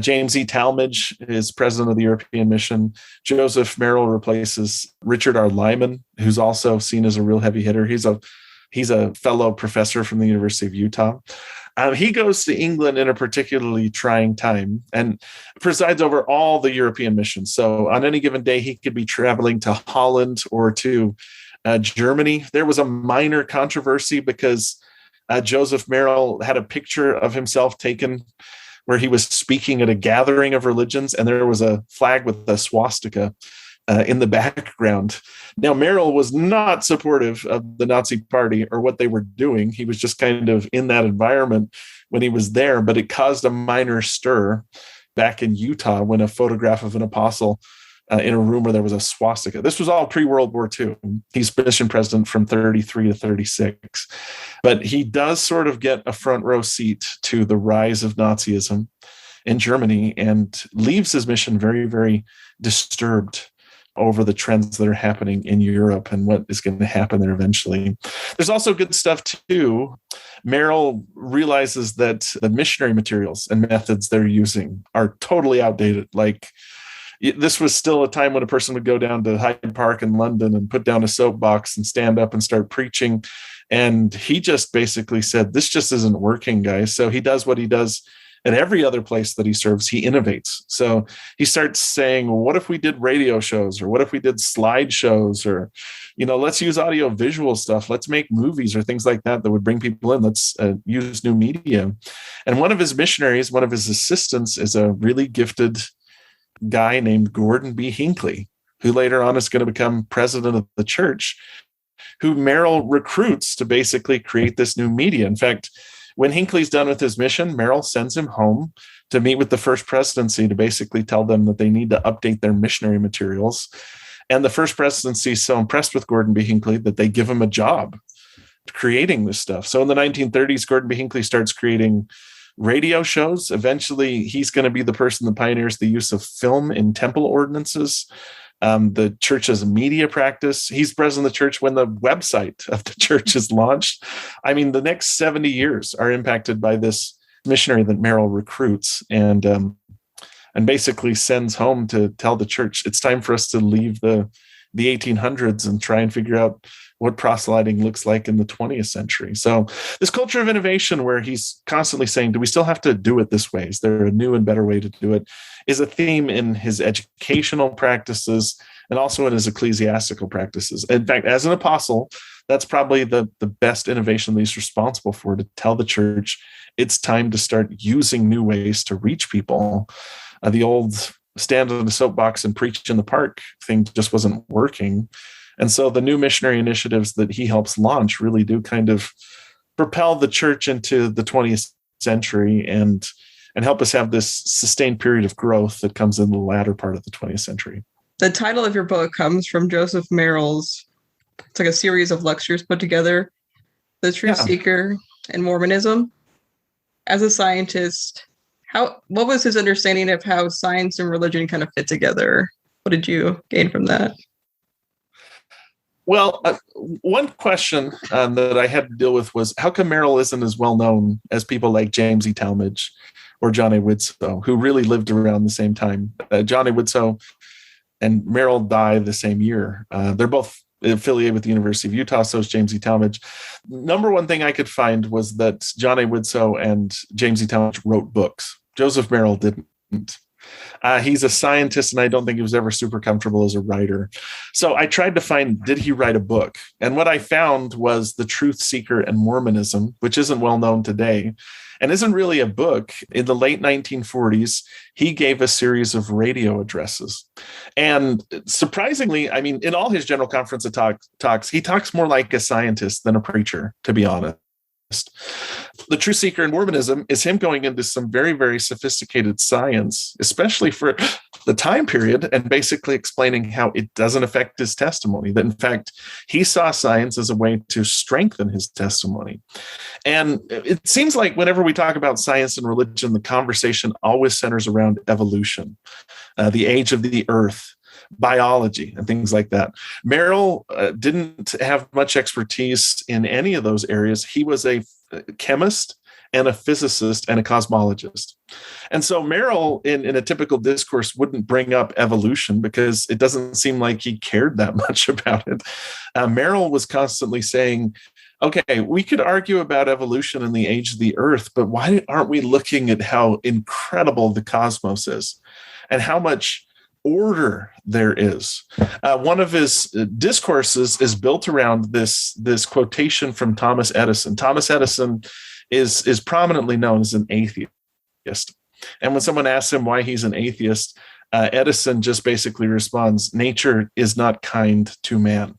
James E. Talmage is president of the European Mission. Joseph Merrill replaces Richard R. Lyman, who's also seen as a real heavy hitter. He's a fellow professor from the University of Utah. He goes to England in a particularly trying time and presides over all the European missions. So on any given day, he could be traveling to Holland or to Germany. There was a minor controversy because Joseph Merrill had a picture of himself taken where he was speaking at a gathering of religions, and there was a flag with a swastika in the background. Now, Merrill was not supportive of the Nazi Party or what they were doing. He was just kind of in that environment when he was there, but it caused a minor stir back in Utah when a photograph of an apostle in a room where there was a swastika. This was all pre-World War II. He's mission president from 33 to 36. But he does sort of get a front row seat to the rise of Nazism in Germany and leaves his mission very, very disturbed over the trends that are happening in Europe and what is going to happen there eventually. There's also good stuff too. Merrill realizes that the missionary materials and methods they're using are totally outdated. Like, this was still a time when a person would go down to Hyde Park in London and put down a soapbox and stand up and start preaching. And he just basically said, this just isn't working, guys. So he does what he does at every other place that he serves. He innovates. So he starts saying, well, what if we did radio shows, or what if we did slideshows, or, let's use audio visual stuff. Let's make movies or things like that would bring people in. Let's use new media. And one of his missionaries, one of his assistants, is a really gifted guy named Gordon B. Hinckley, who later on is going to become president of the church, who Merrill recruits to basically create this new media. In fact, when Hinckley's done with his mission, Merrill sends him home to meet with the First Presidency to basically tell them that they need to update their missionary materials. And the First Presidency is so impressed with Gordon B. Hinckley that they give him a job creating this stuff. So in the 1930s, Gordon B. Hinckley starts creating radio shows. Eventually, he's going to be the person that pioneers the use of film in temple ordinances, the church's media practice. He's president of the church when the website of the church is launched. I mean, the next 70 years are impacted by this missionary that Merrill recruits and basically sends home to tell the church it's time for us to leave the 1800s and try and figure out what proselyting looks like in the 20th century. So this culture of innovation, where he's constantly saying, do we still have to do it this way? Is there a new and better way to do it? Is a theme in his educational practices and also in his ecclesiastical practices. In fact, as an apostle, that's probably the best innovation that he's responsible for, to tell the church it's time to start using new ways to reach people. The old stand on a soapbox and preach in the park thing just wasn't working. And so the new missionary initiatives that he helps launch really do kind of propel the church into the 20th century and help us have this sustained period of growth that comes in the latter part of the 20th century. The title of your book comes from Joseph Merrill's, it's like a series of lectures put together, The Truth Seeker and Mormonism. As a scientist, what was his understanding of how science and religion kind of fit together? What did you gain from that? Well, one question that I had to deal with was how come Merrill isn't as well known as people like James E. Talmage or John A. Widtsoe, who really lived around the same time? John A. Widtsoe and Merrill died the same year. They're both affiliated with the University of Utah, so is James E. Talmage. Number one thing I could find was that John A. Widtsoe and James E. Talmage wrote books. Joseph Merrill didn't. He's a scientist, and I don't think he was ever super comfortable as a writer. So I tried to find, did he write a book? And what I found was The Truth Seeker and Mormonism, which isn't well known today and isn't really a book. In the late 1940s, he gave a series of radio addresses. And surprisingly, I mean, in all his general conference talks, he talks more like a scientist than a preacher, to be honest. The Truth Seeker and Mormonism is him going into some very, very sophisticated science, especially for the time period, and basically explaining how it doesn't affect his testimony. That in fact, he saw science as a way to strengthen his testimony. And it seems like whenever we talk about science and religion, the conversation always centers around evolution, the age of the earth, biology, and things like that. Merrill didn't have much expertise in any of those areas. He was a chemist and a physicist and a cosmologist. And so Merrill, in a typical discourse, wouldn't bring up evolution because it doesn't seem like he cared that much about it. Merrill was constantly saying, okay, we could argue about evolution in the age of the earth, but why aren't we looking at how incredible the cosmos is and how much order there is? One of his discourses is built around this quotation from Thomas Edison. Thomas Edison is prominently known as an atheist. And when someone asks him why he's an atheist, Edison just basically responds, nature is not kind to man.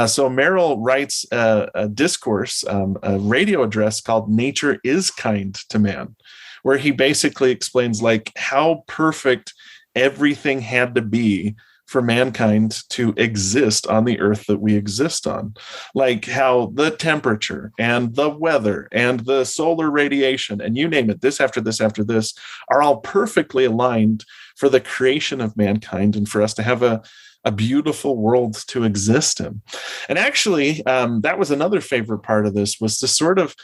So Merrill writes a discourse, a radio address called Nature is Kind to Man, where he basically explains like how perfect everything had to be for mankind to exist on the earth that we exist on. Like how the temperature and the weather and the solar radiation, and you name it, this after this after this, are all perfectly aligned for the creation of mankind and for us to have a beautiful world to exist in. And actually, that was another favorite part of this, was to sort of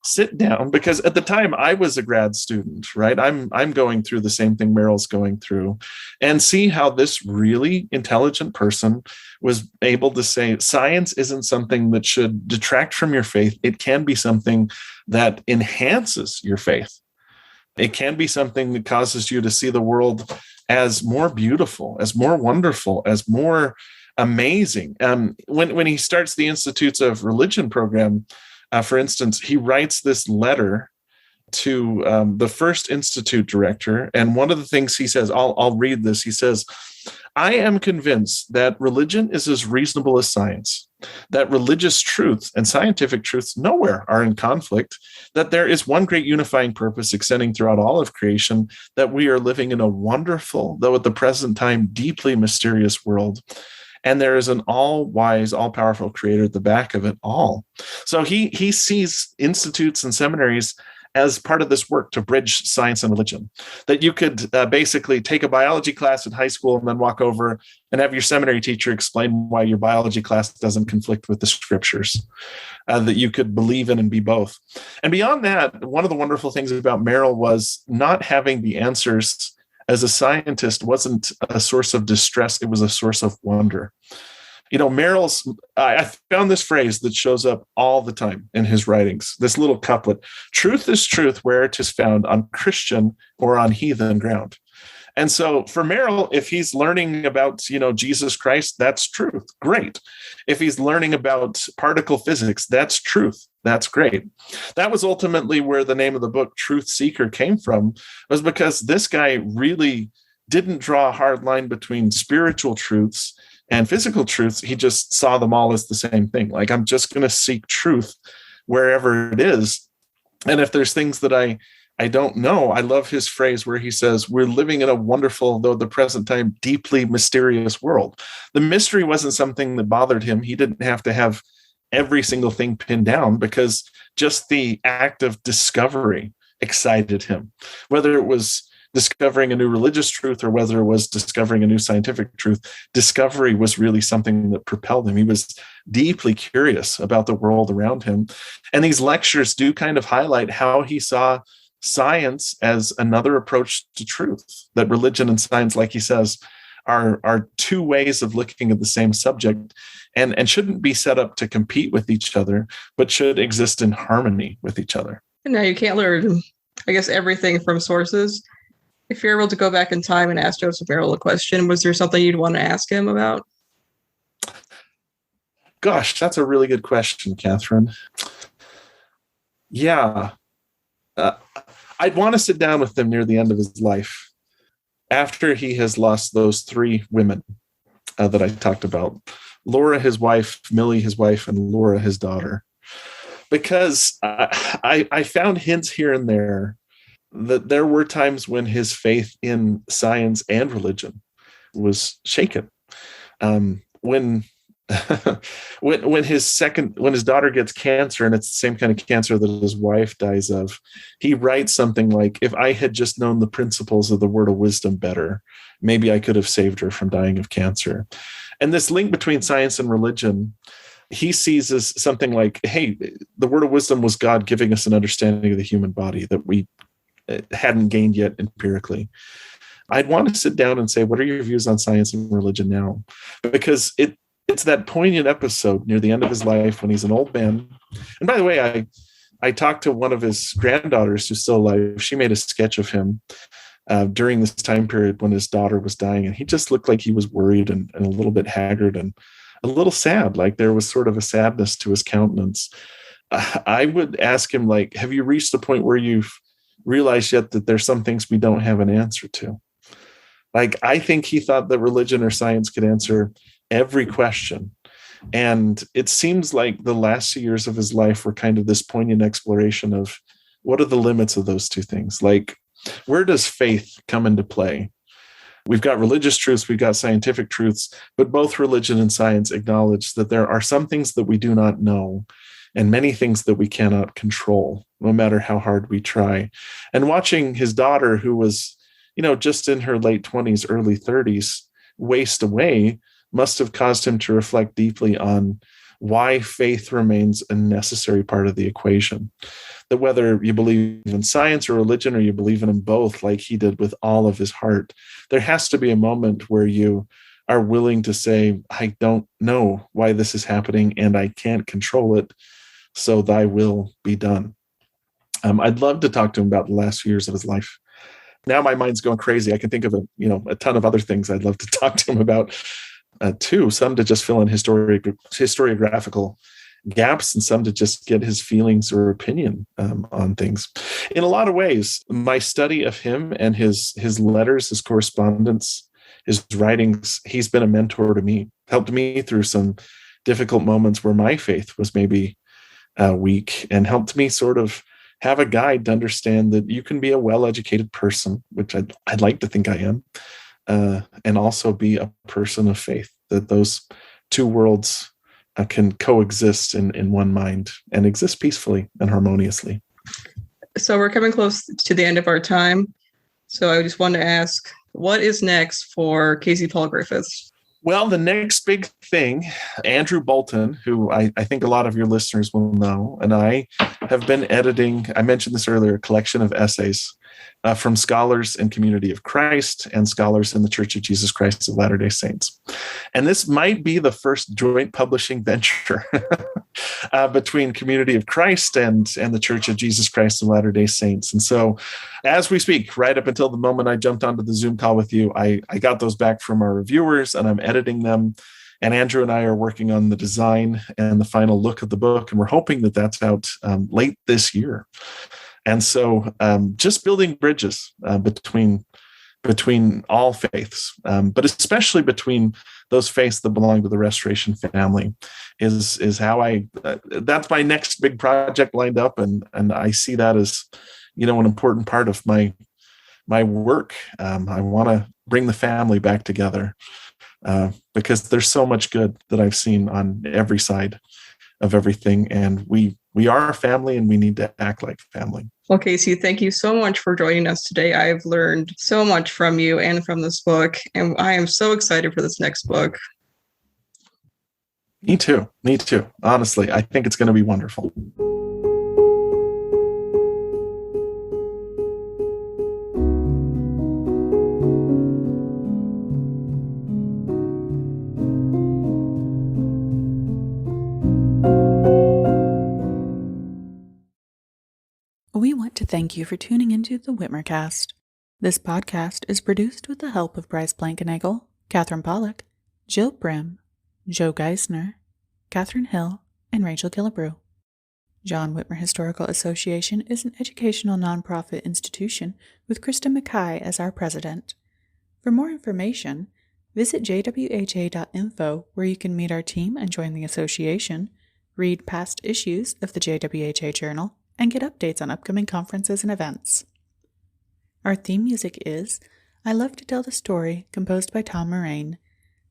sit down, because at the time I was a grad student, right? I'm going through the same thing Merrill's going through, and see how this really intelligent person was able to say science isn't something that should detract from your faith. It can be something that enhances your faith. It can be something that causes you to see the world as more beautiful, as more wonderful, as more amazing. When he starts the Institutes of Religion program, for instance, he writes this letter to the first institute director. And one of the things he says, I'll read this. He says, I am convinced that religion is as reasonable as science, that religious truths and scientific truths nowhere are in conflict, that there is one great unifying purpose extending throughout all of creation, that we are living in a wonderful, though at the present time, deeply mysterious world. And there is an all-wise, all-powerful creator at the back of it all. So he sees institutes and seminaries as part of this work to bridge science and religion, that you could basically take a biology class in high school and then walk over and have your seminary teacher explain why your biology class doesn't conflict with the scriptures, that you could believe in and be both. And beyond that, one of the wonderful things about Merrill was not having the answers as a scientist wasn't a source of distress. It was a source of wonder. You know, Merrill's, I found this phrase that shows up all the time in his writings, this little couplet: truth is truth where it is found, on Christian or on heathen ground. And so for Merrill, if he's learning about, Jesus Christ, that's truth. Great. If he's learning about particle physics, that's truth. That's great. That was ultimately where the name of the book, Truth Seeker, came from, was because this guy really didn't draw a hard line between spiritual truths and physical truths. He just saw them all as the same thing. Like, I'm just going to seek truth wherever it is. And if there's things that I don't know, I love his phrase where he says, we're living in a wonderful, though at the present time, deeply mysterious world. The mystery wasn't something that bothered him. He didn't have to have every single thing pinned down, because just the act of discovery excited him, whether it was discovering a new religious truth or whether it was discovering a new scientific truth. Discovery was really something that propelled him. He was deeply curious about the world around him. And these lectures do kind of highlight how he saw science as another approach to truth, that religion and science, like he says, are two ways of looking at the same subject and shouldn't be set up to compete with each other, but should exist in harmony with each other. Now, you can't learn, I guess, everything from sources. If you're able to go back in time and ask Joseph Merrill a question, was there something you'd want to ask him about? Gosh, that's a really good question, Katherine. Yeah. I'd want to sit down with him near the end of his life, after he has lost those three women that I talked about. Laura, his wife, Millie, his wife, and Laura, his daughter. Because I found hints here and there that there were times when his faith in science and religion was shaken. When his daughter gets cancer, and it's the same kind of cancer that his wife dies of, he writes something like, if I had just known the principles of the word of wisdom better, maybe I could have saved her from dying of cancer. And this link between science and religion, he sees as something like, hey, the word of wisdom was God giving us an understanding of the human body that we hadn't gained yet empirically. I'd want to sit down and say, what are your views on science and religion now? Because it's that poignant episode near the end of his life when he's an old man. And by the way, I talked to one of his granddaughters who's still alive. She made a sketch of him during this time period when his daughter was dying. And he just looked like he was worried and a little bit haggard and a little sad. Like there was sort of a sadness to his countenance. I would ask him, like, have you reached the point where you've realized yet that there's some things we don't have an answer to? Like, I think he thought that religion or science could answer every question. And it seems like the last 2 years of his life were kind of this poignant exploration of what are the limits of those two things? Like, where does faith come into play? We've got religious truths, we've got scientific truths, but both religion and science acknowledge that there are some things that we do not know and many things that we cannot control, no matter how hard we try. And watching his daughter, who was, just in her late 20s, early 30s, waste away, must have caused him to reflect deeply on why faith remains a necessary part of the equation. That whether you believe in science or religion, or you believe in them both, like he did with all of his heart, there has to be a moment where you are willing to say, I don't know why this is happening and I can't control it, so thy will be done. I'd love to talk to him about the last few years of his life. Now my mind's going crazy. I can think of a ton of other things I'd love to talk to him about too. Some to just fill in historiographical gaps, and some to just get his feelings or opinion on things. In a lot of ways, my study of him and his letters, his correspondence, his writings, he's been a mentor to me, helped me through some difficult moments where my faith was maybe weak, and helped me sort of have a guide to understand that you can be a well-educated person, which I'd like to think I am, and also be a person of faith, that those two worlds can coexist in one mind and exist peacefully and harmoniously. So we're coming close to the end of our time. So I just wanted to ask, what is next for Casey Pollock Griffiths? Well, the next big thing, Andrew Bolton, who I think a lot of your listeners will know, and I have been editing, I mentioned this earlier, a collection of essays from scholars in Community of Christ and scholars in the Church of Jesus Christ of Latter-day Saints. And this might be the first joint publishing venture between Community of Christ and the Church of Jesus Christ of Latter-day Saints. And so as we speak, right up until the moment I jumped onto the Zoom call with you, I got those back from our reviewers and I'm editing them. And Andrew and I are working on the design and the final look of the book. And we're hoping that that's out late this year. And so just building bridges between all faiths, but especially between those faiths that belong to the Restoration family is how that's my next big project lined up. And I see that as, an important part of my work. I want to bring the family back together because there's so much good that I've seen on every side of everything. And we are family, and we need to act like family. Well, Casey, thank you so much for joining us today. I've learned so much from you and from this book, and I am so excited for this next book. Me too. Honestly, I think it's going to be wonderful. We want to thank you for tuning into the Whitmercast. This podcast is produced with the help of Bryce Blankenagel, Katherine Pollock, Jill Brim, Joe Geisner, Katherine Hill, and Rachel Killebrew. John Whitmer Historical Association is an educational nonprofit institution with Krista Mackay as our president. For more information, visit jwha.info, where you can meet our team and join the association, read past issues of the JWHA Journal, and get updates on upcoming conferences and events. Our theme music is I Love to Tell the Story, composed by Tom Moraine.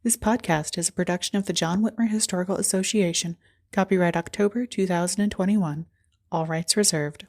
This podcast is a production of the John Whitmer Historical Association, copyright October 2021, all rights reserved.